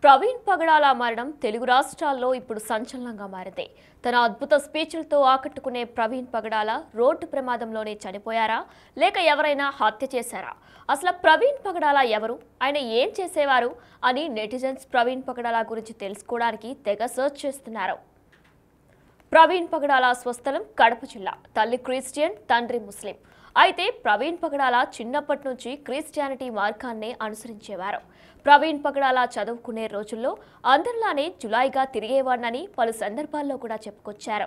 ప్రవీణ్ పగడాల మరణం తెలుగు రాష్ట్రాల్లో ఇప్పుడు సంచలనంగా మారింది. తన అద్భుత స్పీచ్లతో ఆకట్టుకునే ప్రవీణ్ పగడాల రోడ్డు ప్రమాదంలోనే చనిపోయారా లేక ఎవరైనా హత్య చేశారా? అసలు ప్రవీణ్ పగడాల ఎవరు, ఆయన ఏం చేసేవారు అని నెటిజన్స్ ప్రవీణ్ పగడాల గురించి తెలుసుకోవడానికి తెగ సర్చ్ చేస్తున్నారు. ప్రవీణ్ పగడాల స్వస్థలం కడప జిల్లా. తల్లి క్రిస్టియన్, తండ్రి ముస్లిం. అయితే ప్రవీణ్ పగడాల చిన్నప్పటి నుంచి క్రిస్టియానిటీ మార్గాన్నే అనుసరించేవారు. ప్రవీణ్ పగడాల చదువుకునే రోజుల్లో అందరిలానే జులాయిగా తిరిగేవాడినని పలు సందర్భాల్లో కూడా చెప్పుకొచ్చారు.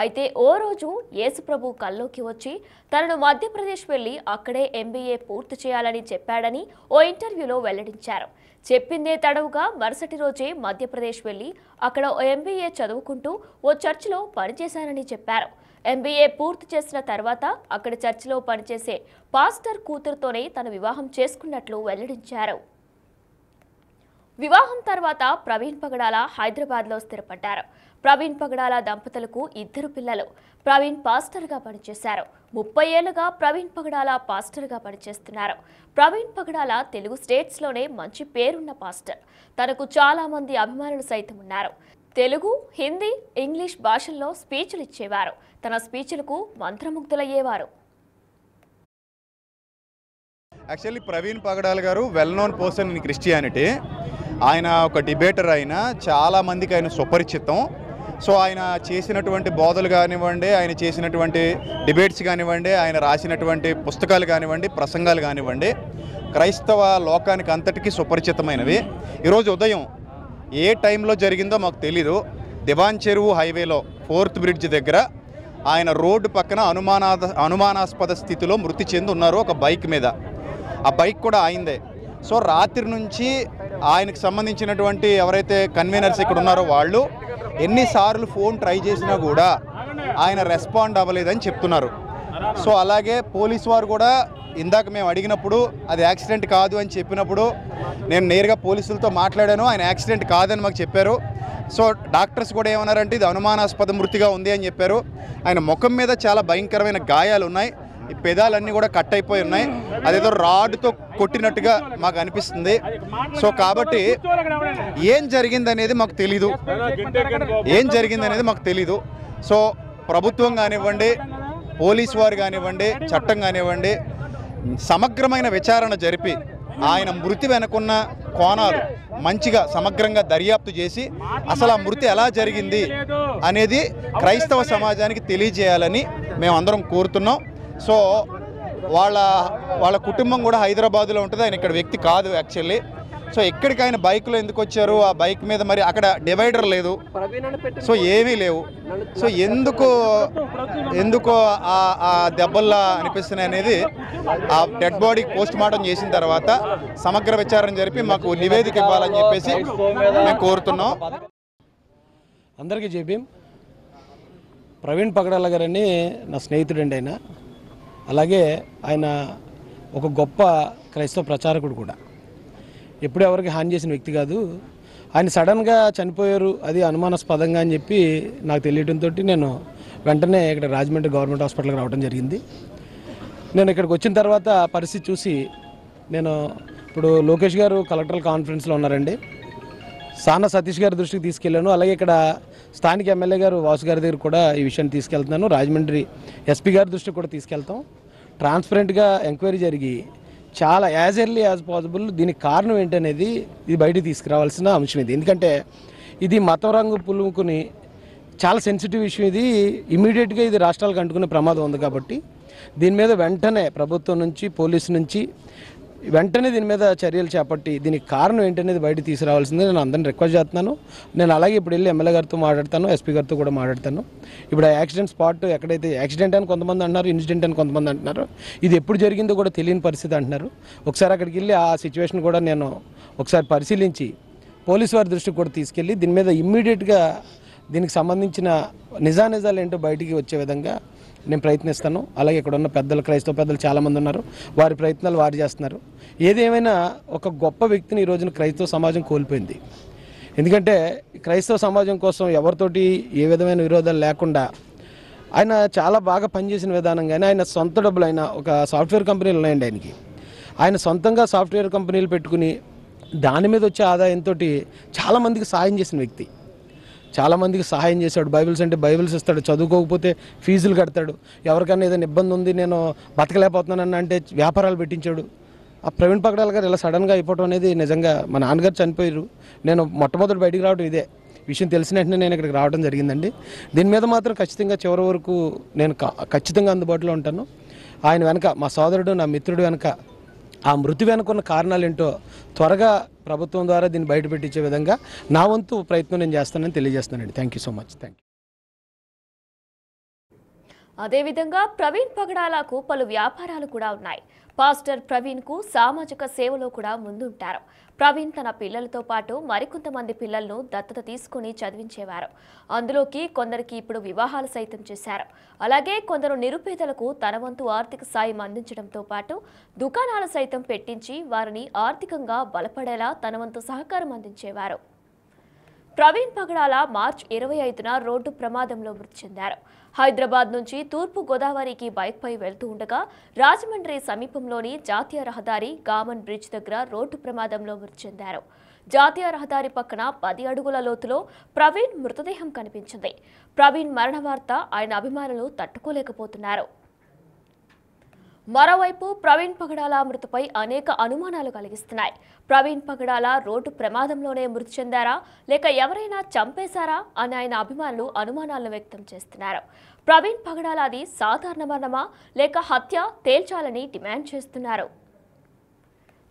అయితే ఓ రోజు యేసుప్రభు కల్లోకి వచ్చి తనను మధ్యప్రదేశ్ వెళ్లి అక్కడే MBA పూర్తి చేయాలని చెప్పాడని ఓ ఇంటర్వ్యూలో వెల్లడించారు. చెప్పిందే తడవుగా మరుసటి రోజే మధ్యప్రదేశ్ వెళ్లి అక్కడ MBA చదువుకుంటూ ఓ చర్చిలో పనిచేశానని చెప్పారు. MBA పూర్తి చేసిన తర్వాత అక్కడ చర్చిలో పనిచేసే పాస్టర్ కూతురుతోనే తన వివాహం చేసుకున్నట్లు వెల్లడించారు. వివాహం తర్వాత ప్రవీణ్ పగడాల హైదరాబాద్లో స్థిరపడ్డారు. ప్రవీణ్ పగడాల దంపతులకు 2 పిల్లలు. ప్రవీణ్ పాస్టర్గా పనిచేశారు. 30 ఏళ్లుగా ప్రవీణ్ పగడాల పాస్టర్గా పనిచేస్తున్నారు. ప్రవీణ్ పగడాల తెలుగు స్టేట్స్లోనే మంచి పేరున్న పాస్టర్. తనకు చాలా మంది అభిమానులు సైతం ఉన్నారు. తెలుగు, హిందీ, ఇంగ్లీష్ భాషల్లో స్పీచ్లు ఇచ్చేవారు. తన స్పీచ్లకు మంత్రముగ్ధులయ్యేవారు. యాక్చువల్లీ ప్రవీణ్ పగడాల గారు well known person in Christianity. ఆయన ఒక డిబేటర్, అయినా చాలా మందికి ఆయన సుపరిచితం. సో ఆయన చేసినటువంటి బోధలు కానివ్వండి, ఆయన చేసినటువంటి డిబేట్స్ కానివ్వండి, ఆయన రాసినటువంటి పుస్తకాలు కానివ్వండి, ప్రసంగాలు కానివ్వండి, క్రైస్తవ లోకానికి అంతటికీ సుపరిచితమైనవి. ఈరోజు ఉదయం ఏ టైంలో జరిగిందో మాకు తెలీదు. దివాన్ చెరువు హైవేలో 4th బ్రిడ్జ్ దగ్గర ఆయన రోడ్డు పక్కన అనుమానాస్పద స్థితిలో మృతి చెంది ఉన్నారు ఒక బైక్ మీద. ఆ బైక్ కూడా ఆయిందే. సో రాత్రి నుంచి ఆయనకు సంబంధించినటువంటి ఎవరైతే కన్వీనర్స్ ఇక్కడ ఉన్నారో వాళ్ళు ఎన్నిసార్లు ఫోన్ ట్రై చేసినా కూడా ఆయన రెస్పాండ్ అవ్వలేదని చెప్తున్నారు. సో అలాగే పోలీసు వారు కూడా ఇందాక మేము అడిగినప్పుడు అది యాక్సిడెంట్ కాదు అని చెప్పినప్పుడు నేను నేరుగా పోలీసులతో మాట్లాడాను. ఆయన యాక్సిడెంట్ కాదని మాకు చెప్పారు. సో డాక్టర్స్ కూడా ఏమన్నారంటే ఇది అనుమానాస్పద మృతిగా ఉంది అని చెప్పారు. ఆయన ముఖం మీద చాలా భయంకరమైన గాయాలు ఉన్నాయి. ఈ పెదాలన్నీ కూడా కట్ అయిపోయి ఉన్నాయి. అదేదో రాడ్తో కొట్టినట్టుగా మాకు అనిపిస్తుంది. సో కాబట్టి ఏం జరిగిందనేది మాకు తెలీదు. సో ప్రభుత్వం కానివ్వండి, పోలీసు వారు కానివ్వండి, చట్టం కానివ్వండి, సమగ్రమైన విచారణ జరిపి ఆయన మృతి వెనుకున్న కోణాలు మంచిగా సమగ్రంగా దర్యాప్తు చేసి అసలు ఆ మృతి ఎలా జరిగింది అనేది క్రైస్తవ సమాజానికి తెలియజేయాలని మేమందరం కోరుతున్నాం. సో వాళ్ళ కుటుంబం కూడా హైదరాబాద్లో ఉంటుంది. ఆయన ఇక్కడ వ్యక్తి కాదు యాక్చువల్లీ. సో ఎక్కడికి ఆయన బైక్లో ఎందుకు వచ్చారు? ఆ బైక్ మీద మరి అక్కడ డివైడర్ లేదు, సో ఏమీ లేవు. సో ఎందుకు ఆ దెబ్బల్లా అనిపిస్తున్నాయి అనేది ఆ డెడ్ బాడీ పోస్ట్ మార్టం చేసిన తర్వాత సమగ్ర విచారణ జరిపి మాకు నివేదిక ఇవ్వాలని చెప్పేసి మేము కోరుతున్నాం. అందరికీ జేబీఎం. ప్రవీణ్ పగడాల గారని నా స్నేహితుడండి. అలాగే ఆయన ఒక గొప్ప క్రైస్తవ ప్రచారకుడు కూడా. ఎప్పుడు ఎవరికి హాని చేసిన వ్యక్తి కాదు. ఆయన సడన్గా చనిపోయారు, అది అనుమానాస్పదంగా అని చెప్పి నాకు తెలియడంతో నేను వెంటనే ఇక్కడ రాజమండ్రి గవర్నమెంట్ హాస్పిటల్కి రావడం జరిగింది. నేను ఇక్కడికి వచ్చిన తర్వాత పరిస్థితి చూసి నేను ఇప్పుడు లోకేష్ గారు కలెక్టరల్ కాన్ఫరెన్స్లో ఉన్నారండి. సానా సతీష్ గారి దృష్టికి తీసుకెళ్ళాను. అలాగే ఇక్కడ స్థానిక ఎమ్మెల్యే గారు వాసు గారి దగ్గర కూడా ఈ విషయాన్ని తీసుకెళ్తున్నాను. రాజమండ్రి SP గారి దృష్టికి కూడా తీసుకెళ్తాం. ట్రాన్స్పరెంట్గా ఎంక్వైరీ జరిగి చాలా యాజ్ ఎర్లీ యాజ్ పాసిబుల్ దీనికి కారణం ఏంటనేది ఇది బయటికి తీసుకురావాల్సిన అంశం ఇది. ఎందుకంటే ఇది మతం రంగు పులుముకుని చాలా సెన్సిటివ్ ఇష్యూ. ఇది ఇమీడియట్గా ఇది రాష్ట్రాలకు అంటుకునే ప్రమాదం ఉంది. కాబట్టి దీని మీద వెంటనే ప్రభుత్వం నుంచి, పోలీసు నుంచి వెంటనే దీని మీద చర్యలు చేపట్టి దీనికి కారణం ఏంటనేది బయట తీసుకురావాల్సిందే నేను అందరిని రిక్వెస్ట్ చేస్తున్నాను. నేను అలాగే ఇప్పుడు వెళ్ళి ఎమ్మెల్యే గారితో మాట్లాడతాను, SP గారితో కూడా మాట్లాడతాను. ఇప్పుడు ఆ యాక్సిడెంట్ స్పాట్ ఎక్కడైతే యాక్సిడెంట్ అని కొంతమంది అంటున్నారు, ఇన్సిడెంట్ అని కొంతమంది అంటున్నారు. ఇది ఎప్పుడు జరిగిందో కూడా తెలియని పరిస్థితి అంటున్నారు. ఒకసారి అక్కడికి వెళ్ళి ఆ సిచ్యువేషన్ కూడా నేను ఒకసారి పరిశీలించి పోలీసు వారి దృష్టికి కూడా తీసుకెళ్ళి దీని మీద ఇమ్మీడియట్గా దీనికి సంబంధించిన నిజానిజాలు ఏంటో బయటికి వచ్చే విధంగా నేను ప్రయత్నిస్తాను. అలాగే ఇక్కడ ఉన్న పెద్దలు, క్రైస్తవ పెద్దలు చాలామంది ఉన్నారు, వారి ప్రయత్నాలు వారు చేస్తున్నారు. ఏదేమైనా ఒక గొప్ప వ్యక్తిని ఈ రోజున క్రైస్తవ సమాజం కోల్పోయింది. ఎందుకంటే క్రైస్తవ సమాజం కోసం ఎవరితోటి ఏ విధమైన విరోధాలు లేకుండా ఆయన చాలా బాగా పనిచేసిన విధానంగానే ఆయన సొంత డబ్బులు, ఆయన ఒక సాఫ్ట్వేర్ కంపెనీలు ఉన్నాయండి ఆయనకి. ఆయన సొంతంగా సాఫ్ట్వేర్ కంపెనీలు పెట్టుకుని దాని మీద వచ్చే ఆదాయంతో చాలామందికి సహాయం చేసిన వ్యక్తి, చాలామందికి సహాయం చేశాడు. బైబిల్స్ అంటే బైబిల్స్ ఇస్తాడు, చదువుకోకపోతే ఫీజులు కడతాడు, ఎవరికైనా ఏదైనా ఇబ్బంది ఉంది నేను బతకలేకపోతున్నానన్న అంటే వ్యాపారాలు పెట్టించాడు. ఆ ప్రవీణ్ పగడాల గారు ఇలా సడన్గా అయిపోవడం అనేది నిజంగా మా నాన్నగారు చనిపోయారు. నేను మొట్టమొదటి బయటికి రావడం ఇదే విషయం తెలిసిన వెంటనే నేను ఇక్కడికి రావడం జరిగిందండి. దీని మీద మాత్రం ఖచ్చితంగా చివరి వరకు నేను ఖచ్చితంగా అందుబాటులో ఉంటాను. ఆయన వెనక మా సోదరుడు, నా మిత్రుడు వెనక ఆ మృతి వెనుకున్న కారణాలు ఏంటో త్వరగా ప్రభుత్వం ద్వారా దీన్ని బయటపెట్టించే విధంగా నా వంతు ప్రయత్నం నేను చేస్తానని తెలియజేస్తానండి. Thank you so much. Thank you. అదేవిధంగా ప్రవీణ్ పగడాలకు పలు వ్యాపారాలు కూడా ఉన్నాయి. పాస్టర్ ప్రవీణ్కు సామాజిక సేవలో కూడా ముందుంటారు. ప్రవీణ్ తన పిల్లలతో పాటు మరికొంతమంది పిల్లలను దత్తత తీసుకుని చదివించేవారు. అందులోకి కొందరికి ఇప్పుడు వివాహాలు సైతం చేశారు. అలాగే కొందరు నిరుపేదలకు తన వంతు ఆర్థిక సాయం అందించడంతో పాటు దుకాణాలు సైతం పెట్టించి వారిని ఆర్థికంగా బలపడేలా తన వంతు సహకారం అందించేవారు. ప్రవీణ్ పగడాల మార్చి 25న రోడ్డు ప్రమాదంలో మృతి చెందారు. హైదరాబాద్ నుంచి తూర్పు గోదావరికి బైక్పై వెళ్తూ ఉండగా రాజమండ్రి సమీపంలోని జాతీయ రహదారి గామన్ బ్రిడ్జ్ దగ్గర రోడ్డు ప్రమాదంలో మృతి చెందారు. జాతీయ రహదారి పక్కన 10 అడుగుల లోతులో ప్రవీణ్ మృతదేహం కనిపించింది. ప్రవీణ్ మరణ వార్త ఆయన అభిమానులు తట్టుకోలేకపోతున్నారు. మరోవైపు ప్రవీణ్ పగడాల మృతిపై అనేక అనుమానాలు కలిగిస్తున్నాయి. ప్రవీణ్ పగడాల రోడ్డు ప్రమాదంలోనే మృతి చెందారా లేక ఎవరైనా చంపేశారా అని ఆయన అభిమానులు అనుమానాలను వ్యక్తం చేస్తున్నారు. ప్రవీణ్ పగడాలది సాధారణ మరణమా లేక హత్య తేల్చాలని డిమాండ్ చేస్తున్నారు.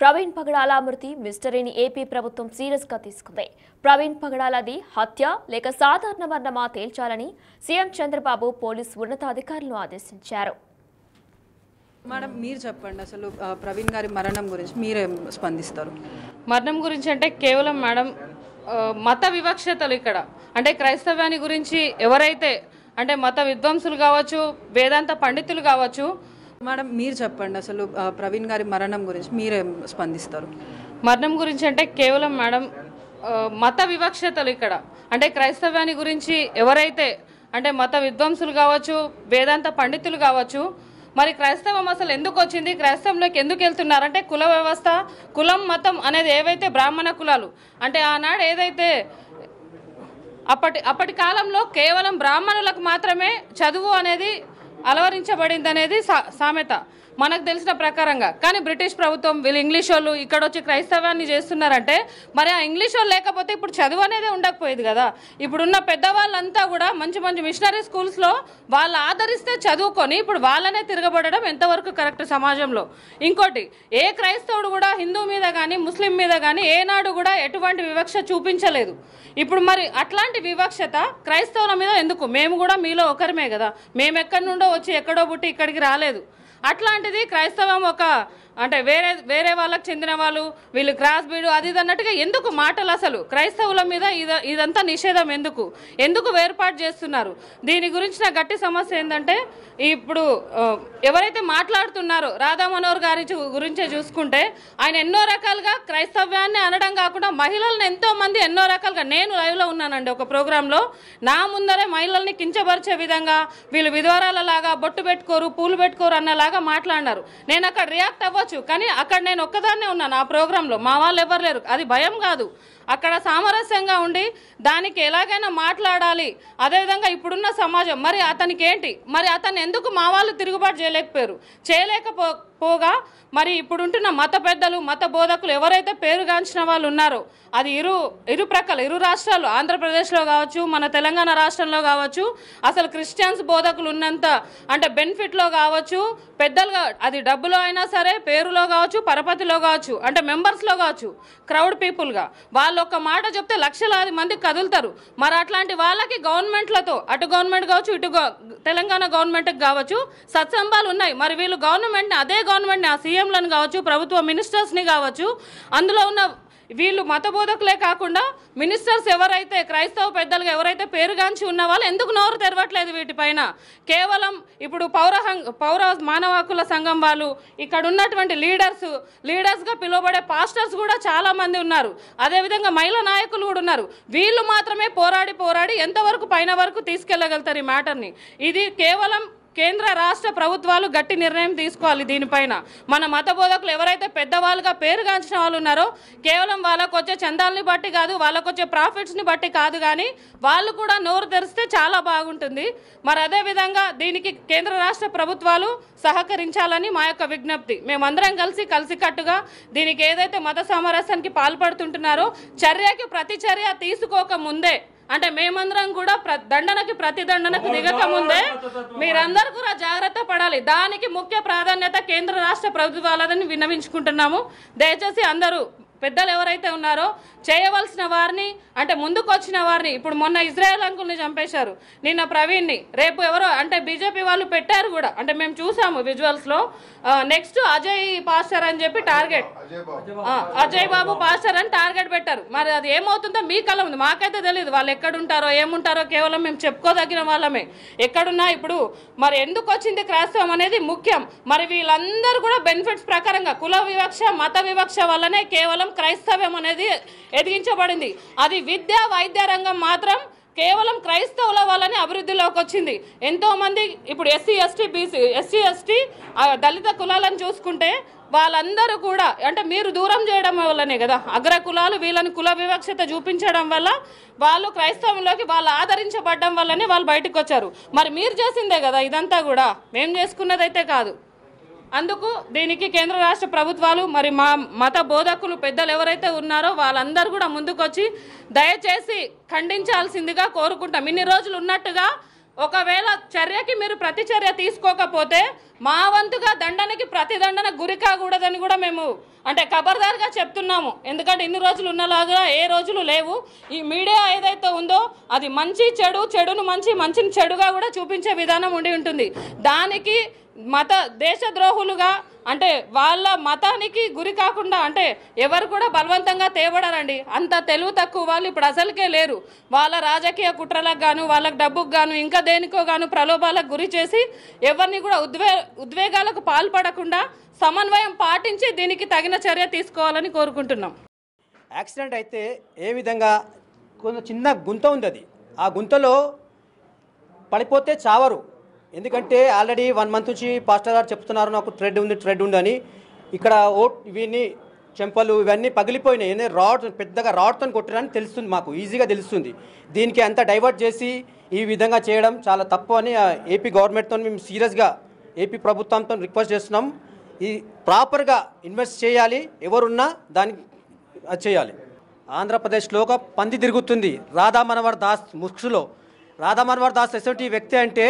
ప్రవీణ్ పగడాల మృతి మిస్టరీని ఏపీ ప్రభుత్వం సీరియస్గా తీసుకుంది. ప్రవీణ్ పగడాలది హత్య లేక సాధారణ మరణమా తేల్చాలని సీఎం చంద్రబాబు పోలీసు ఉన్నతాధికారులను ఆదేశించారు. మేడం మీరు చెప్పండి, అసలు ప్రవీణ్ గారి మరణం గురించి మీరేం స్పందిస్తారు? మరణం గురించి అంటే కేవలం మేడం మత వివక్షతలు ఇక్కడ అంటే క్రైస్తవ్యాన్ని గురించి ఎవరైతే అంటే మత విద్వాంసులు కావచ్చు, వేదాంత పండితులు కావచ్చు. మేడం మీరు చెప్పండి, అసలు ప్రవీణ్ గారి మరణం గురించి మీరేం స్పందిస్తారు? మరణం గురించి అంటే కేవలం మేడం మత వివక్షతలు ఇక్కడ అంటే క్రైస్తవ్యాన్ని గురించి ఎవరైతే అంటే మత విద్వాంసులు కావచ్చు, వేదాంత పండితులు కావచ్చు. మరి క్రైస్తవం అసలు ఎందుకు వచ్చింది, క్రైస్తవంలోకి ఎందుకు వెళ్తున్నారంటే కుల వ్యవస్థ, కులం, మతం అనేది ఏవైతే బ్రాహ్మణ కులాలు అంటే ఆనాడు ఏదైతే అప్పటి కాలంలో కేవలం బ్రాహ్మణులకు మాత్రమే చదువు అనేది అలవరించబడింది అనేది సామెత మనకు తెలిసిన ప్రకారంగా. కానీ బ్రిటిష్ ప్రభుత్వం వీళ్ళు ఇంగ్లీష్ వాళ్ళు ఇక్కడ వచ్చి క్రైస్తవాన్ని చేస్తున్నారంటే మరి ఆ ఇంగ్లీష్ వాళ్ళు లేకపోతే ఇప్పుడు చదువు అనేది ఉండకపోయేది కదా. ఇప్పుడున్న పెద్దవాళ్ళంతా కూడా మంచి మంచి మిషనరీ స్కూల్స్లో వాళ్ళు ఆదరిస్తే చదువుకొని ఇప్పుడు వాళ్ళనే తిరగబడడం ఎంతవరకు కరెక్ట్ సమాజంలో. ఇంకోటి, ఏ క్రైస్తవుడు కూడా హిందూ మీద కానీ ముస్లిం మీద కానీ ఏనాడు కూడా ఎటువంటి వివక్ష చూపించలేదు. ఇప్పుడు మరి అట్లాంటి వివక్షత క్రైస్తవుల మీద ఎందుకు? మేము కూడా మీలో ఒకరిమే కదా, మేము ఎక్కడి నుండో వచ్చి ఎక్కడో పుట్టి ఇక్కడికి రాలేదు. అట్లాంటిది క్రైస్తవం ఒక అంటే వేరే వాళ్ళకి చెందిన వాళ్ళు వీళ్ళు క్రాస్ బీడు అది అన్నట్టుగా ఎందుకు మాటలు? అసలు క్రైస్తవుల మీద ఇదంతా నిషేధం ఎందుకు వేర్పాటు చేస్తున్నారు? దీని గురించిన గట్టి సమస్య ఏంటంటే ఇప్పుడు ఎవరైతే మాట్లాడుతున్నారో రాధా మనోహర్ గారి గురించే చూసుకుంటే ఆయన ఎన్నో రకాలుగా క్రైస్తవ్యాన్ని అనడం కాకుండా మహిళలను ఎంతో మంది ఎన్నో రకాలుగా, నేను లైవ్లో ఉన్నానండి ఒక ప్రోగ్రాంలో, నా ముందరే మహిళల్ని కించపరిచే విధంగా వీళ్ళు విధవరాల లాగా బొట్టు పెట్టుకోరు పూలు పెట్టుకోరు అన్నలాగా మాట్లాడినారు. నేను అక్కడ రియాక్ట్ అవ్వచ్చు, కానీ అక్కడ నేను ఒక్కదాన్నే ఉన్నాను ఆ ప్రోగ్రాంలో, మా వాళ్ళు ఎవరు లేరు. అది భయం కాదు, అక్కడ సామరస్యంగా ఉండి దానికి ఎలాగైనా మాట్లాడాలి. అదేవిధంగా ఇప్పుడున్న సమాజం మరి అతనికి ఏంటి, మరి అతను ఎందుకు మా వాళ్ళు తిరుగుబాటు చేయలేకపోగా మరి ఇప్పుడుంటున్న మత పెద్దలు మత బోధకులు ఎవరైతే పేరుగాంచిన వాళ్ళు ఉన్నారో అది ఇరు ప్రక్కల ఇరు రాష్ట్రాలు ఆంధ్రప్రదేశ్లో కావచ్చు మన తెలంగాణ రాష్ట్రంలో కావచ్చు అసలు క్రిస్టియన్స్ బోధకులు ఉన్నంత అంటే బెనిఫిట్లో కావచ్చు పెద్దలుగా అది డబ్బులో అయినా సరే పేరులో కావచ్చు పరపతిలో కావచ్చు అంటే మెంబర్స్లో కావచ్చు క్రౌడ్ పీపుల్గా వాళ్ళు ఒక మాట చెప్తే లక్షలాది మంది కదులుతారు. మరి అట్లాంటి వాళ్ళకి గవర్నమెంట్లతో అటు గవర్నమెంట్ కావచ్చు ఇటు తెలంగాణ గవర్నమెంట్కి కావచ్చు సత్సంబాలు ఉన్నాయి. మరి వీళ్ళు గవర్నమెంట్ని అదే గవర్నమెంట్ని ఆ సీఎంలను కావచ్చు ప్రభుత్వ మినిస్టర్స్ని కావచ్చు అందులో ఉన్న వీళ్ళు మత బోధకులే కాకుండా మినిస్టర్స్ ఎవరైతే క్రైస్తవ పెద్దలుగా ఎవరైతే పేరుగాంచి ఉన్న వాళ్ళు ఎందుకు నోరు తెరవట్లేదు వీటిపైన? కేవలం ఇప్పుడు పౌర మానవ హక్కుల సంఘం వాళ్ళు ఇక్కడ ఉన్నటువంటి లీడర్స్గా పిలువబడే పాస్టర్స్ కూడా చాలా మంది ఉన్నారు. అదేవిధంగా మహిళా నాయకులు కూడా ఉన్నారు. వీళ్ళు మాత్రమే పోరాడి ఎంతవరకు పైన వరకు తీసుకెళ్లగలుగుతారు ఈ మ్యాటర్ని? ఇది కేవలం కేంద్ర రాష్ట్ర ప్రభుత్వాలు గట్టి నిర్ణయం తీసుకోవాలి దీనిపైన. మన మత బోధకులు ఎవరైతే పెద్దవాళ్ళుగా పేరుగాంచిన వాళ్ళు ఉన్నారో కేవలం వాళ్ళకు వచ్చే చందాలని బట్టి కాదు, వాళ్ళకు వచ్చే ప్రాఫిట్స్ని బట్టి కాదు, కానీ వాళ్ళు కూడా నోరు తెరిస్తే చాలా బాగుంటుంది. మరి అదేవిధంగా దీనికి కేంద్ర రాష్ట్ర ప్రభుత్వాలు సహకరించాలని మా యొక్క విజ్ఞప్తి. మేమందరం కలిసికట్టుగా దీనికి ఏదైతే మత సామరస్యానికి పాల్పడుతుంటున్నారో చర్యకి ప్రతి చర్య తీసుకోక ముందే, అంటే మేమందరం కూడా దండనకి ప్రతిదండనకు దిగక ముందే మీరందరూ కూడా జాగ్రత్త పడాలి. దానికి ముఖ్య ప్రాధాన్యత కేంద్ర రాష్ట్ర ప్రభుత్వాలని విన్నవించుకుంటున్నాము. దయచేసి అందరూ పెద్దలు ఎవరైతే ఉన్నారో చేయవలసిన వారిని, అంటే ముందుకు వచ్చిన వారిని, ఇప్పుడు మొన్న ఇజ్రాయెల్ అంకుల్ని చంపేశారు, నిన్న ప్రవీణ్ని, రేపు ఎవరో అంటే బీజేపీ వాళ్ళు పెట్టారు కూడా, అంటే మేము చూసాము విజువల్స్లో. నెక్స్ట్ అజయ్ పాస్టర్ అని చెప్పి టార్గెట్, అజయ్ బాబు పాస్టర్ అని టార్గెట్ పెట్టారు. మరి అది ఏమవుతుందో మీ కళ్ళ ఉంది, మాకైతే తెలియదు వాళ్ళు ఎక్కడుంటారో ఏముంటారో, కేవలం మేము చెప్పుకోదగిన వాళ్ళమే. ఎక్కడున్నా ఇప్పుడు మరి ఎందుకు వచ్చింది క్రైస్తవం అనేది ముఖ్యం. మరి వీళ్ళందరూ కూడా బెనిఫిట్స్ ప్రకారంగా కుల వివక్ష మత వివక్ష వల్లనే కేవలం క్రైస్తవం అనేది ఎదిగించబడింది. అది విద్య వైద్య రంగం మాత్రం కేవలం క్రైస్తవుల వల్లనే అభివృద్ధిలోకి వచ్చింది. ఎంతోమంది ఇప్పుడు ఎస్సీ ఎస్టీ దళిత కులాలను చూసుకుంటే వాళ్ళందరూ కూడా అంటే మీరు దూరం చేయడం వల్లనే కదా, అగ్ర కులాలు వీళ్ళని కుల వివక్షత చూపించడం వల్ల వాళ్ళు క్రైస్తవంలోకి వాళ్ళు ఆదరించబడడం వల్లనే వాళ్ళు బయటకు వచ్చారు. మరి మీరు చేసిందే కదా ఇదంతా కూడా, మేము చేసుకున్నదైతే కాదు. అందుకు దీనికి కేంద్ర రాష్ట్ర ప్రభుత్వాలు మరి మా మత బోధకులు పెద్దలు ఎవరైతే ఉన్నారో వాళ్ళందరూ కూడా ముందుకొచ్చి దయచేసి ఖండించాల్సిందిగా కోరుకుంటాం. ఇన్ని రోజులు ఉన్నట్టుగా ఒకవేళ చర్యకి మీరు ప్రతి చర్య తీసుకోకపోతే మా వంతుగా దండనకి ప్రతిదండన గురి కాకూడదని కూడా మేము అంటే ఖబర్దార్గా చెప్తున్నాము. ఎందుకంటే ఇన్ని రోజులు ఉన్నలాగా ఏ రోజులు లేవు. ఈ మీడియా ఏదైతే ఉందో అది మంచి చెడు, చెడును మంచి, మంచిని చెడుగా కూడా చూపించే విధానం ఉండి ఉంటుంది. దానికి దేశద్రోహులుగా అంటే వాళ్ళ మతానికి గురి కాకుండా అంటే ఎవరు కూడా బలవంతంగా తేవడారండి. అంత తెలివి తక్కువ వాళ్ళు ఇప్పుడు అసలుకే లేరు. వాళ్ళ రాజకీయ కుట్రలకు గాను, వాళ్ళకి డబ్బుకు గాను, ఇంకా దేనికో గాను ప్రలోభాలకు గురి చేసి ఎవరిని కూడా ఉద్వేగాలకు పాల్పడకుండా సమన్వయం పాటించి దీనికి తగిన చర్య తీసుకోవాలని కోరుకుంటున్నాం. యాక్సిడెంట్ అయితే ఏ విధంగా కొంచెం చిన్న గుంత ఉంది, అది ఆ గుంతలో పడిపోతే చావరు. ఎందుకంటే ఆల్రెడీ 1 month నుంచి పాస్టర్ గారు చెప్తున్నారు నాకు థ్రెడ్ ఉంది అని. ఇక్కడ ఇవన్నీ చెంపలు ఇవన్నీ పగిలిపోయినాయి. పెద్దగా రాడ్తో కొట్టిరని తెలుస్తుంది, మాకు ఈజీగా తెలుస్తుంది. దీనికి అంతా డైవర్ట్ చేసి ఈ విధంగా చేయడం చాలా తప్పు అని ఏపీ గవర్నమెంట్తో మేము సీరియస్గా ఏపీ ప్రభుత్వంతో రిక్వెస్ట్ చేస్తున్నాం. ఈ ప్రాపర్గా ఇన్వెస్ట్ చేయాలి, ఎవరున్నా దానికి చేయాలి. ఆంధ్రప్రదేశ్లో ఒక పంది తిరుగుతుంది రాధా మనోహర్ దాస్ ముఖ్సులో. రాధా మనోహర్ దాస్ ఎటువంటి వ్యక్తి అంటే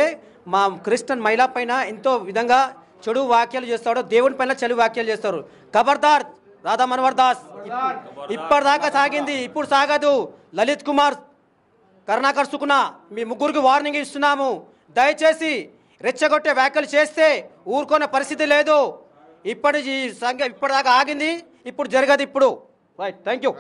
మా క్రిస్టియన్ మహిళ పైన ఎంతో విధంగా చెడు వ్యాఖ్యలు చేస్తాడు, దేవుని పైన చెడు వ్యాఖ్యలు చేస్తారు. ఖబర్దార్ రాధా మనోహర్ దాస్, ఇప్పటిదాకా సాగింది ఇప్పుడు సాగదు. లలిత్ కుమార్, కరుణాకర్ సుకునా, మీ ముగ్గురికి వార్నింగ్ ఇస్తున్నాము. దయచేసి రెచ్చగొట్టే వ్యాఖ్యలు చేస్తే ఊరుకునే పరిస్థితి లేదు. ఇప్పటిదాకా ఆగింది, ఇప్పుడు జరగదు ఇప్పుడు. Right, thank you.